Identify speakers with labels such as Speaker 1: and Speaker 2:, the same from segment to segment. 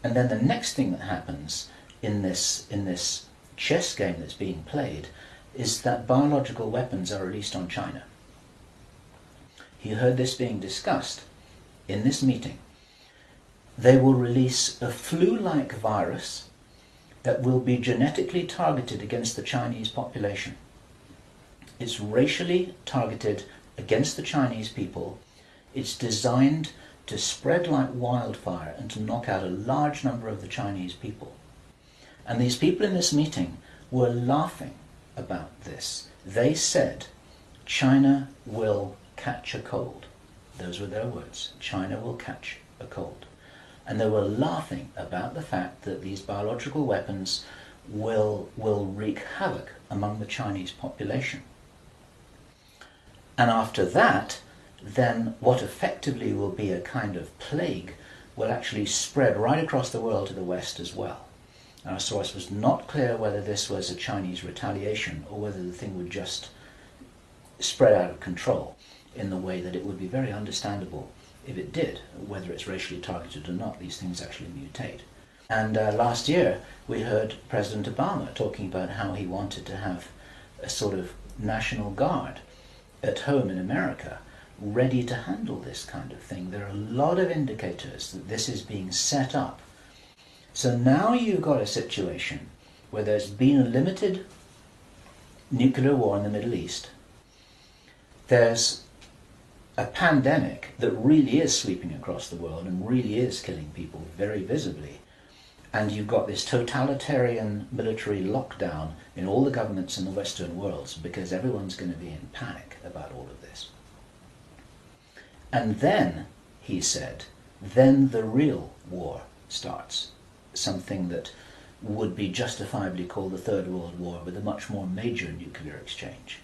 Speaker 1: And then the next thing that happens in this chess game that's being played is that biological weapons are released on China. He heard this being discussed in this meeting. They will release a flu-like virus that will be genetically targeted against the Chinese population. It's racially targeted against the Chinese people. It's designed to spread like wildfire and to knock out a large number of the Chinese people. And these people in this meeting were laughing about this. They said, China will catch a cold. Those were their words. China will catch a cold. And they were laughing about the fact that these biological weapons will wreak havoc among the Chinese population. And after that, then what effectively will be a kind of plague will actually spread right across the world to the West as well. Our source was not clear whether this was a Chinese retaliation or whether the thing would just spread out of control in the way that it would be very understandable if it did, whether it's racially targeted or not. These things actually mutate. And last year we heard President Obama talking about how he wanted to have a sort of national guard at home in America ready to handle this kind of thing. There are a lot of indicators that this is being set up. So now you've got a situation where there's been a limited nuclear war in the Middle East. There's a pandemic that really is sweeping across the world and really is killing people very visibly. And you've got this totalitarian military lockdown in all the governments in the Western world because everyone's going to be in panic about all of this. And then, he said, then the real war starts. Something that would be justifiably called the Third World War, with a much more major nuclear exchange.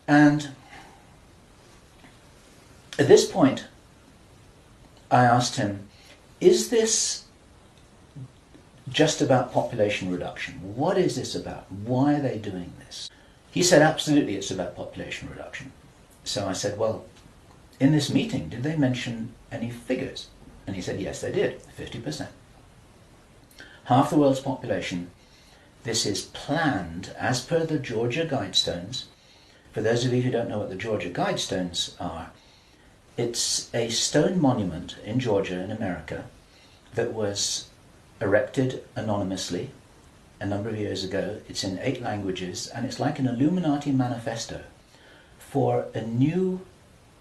Speaker 1: And at this point, I asked him, is this just about population reduction? What is this about? Why are they doing this? He said, absolutely, it's about population reduction. So I said, well, in this meeting, did they mention any figures? And he said, yes, they did, 50%. Half the world's population. This is planned as per the Georgia Guidestones. For those of you who don't know what the Georgia Guidestones are, it's a stone monument in Georgia in America that was erected anonymously a number of years ago. It's in 8 languages, and it's like an Illuminati manifesto for a new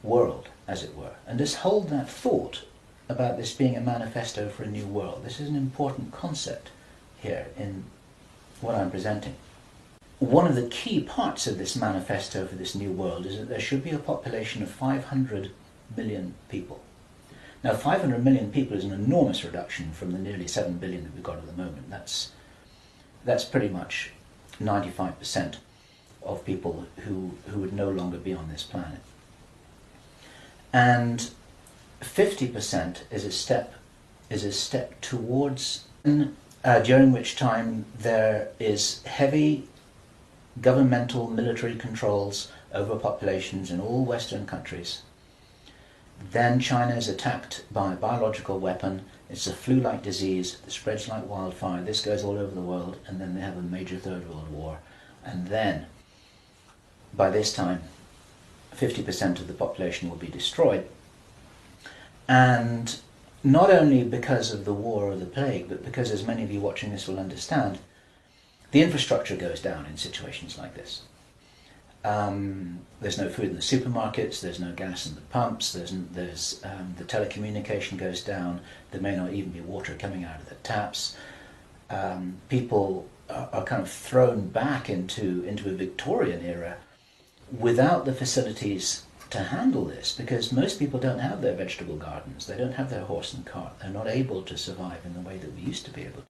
Speaker 1: world, as it were. And just hold that thought about this being a manifesto for a new world. This is an important concept here in what I'm presenting. One of the key parts of this manifesto for this new world is that there should be a population of 500 million people. Now, 500 million people is an enormous reduction from the nearly 7 billion that we've got at the moment. That's pretty much 95% of people who would no longer be on this planet. And 50% is a step towards, during which time there is heavy governmental military controls over populations in all Western countries. Then China is attacked by a biological weapon. It's a flu-like disease that spreads like wildfire. This goes all over the world, and then they have a major Third World War. And then, by this time, 50% of the population will be destroyed. And not only because of the war or the plague, but because, as many of you watching this will understand, the infrastructure goes down in situations like this. There's no food in the supermarkets, there's no gas in the pumps, the telecommunication goes down, there may not even be water coming out of the taps. People are kind of thrown back into a Victorian era without the facilities to handle this, because most people don't have their vegetable gardens, they don't have their horse and cart, they're not able to survive in the way that we used to be able to.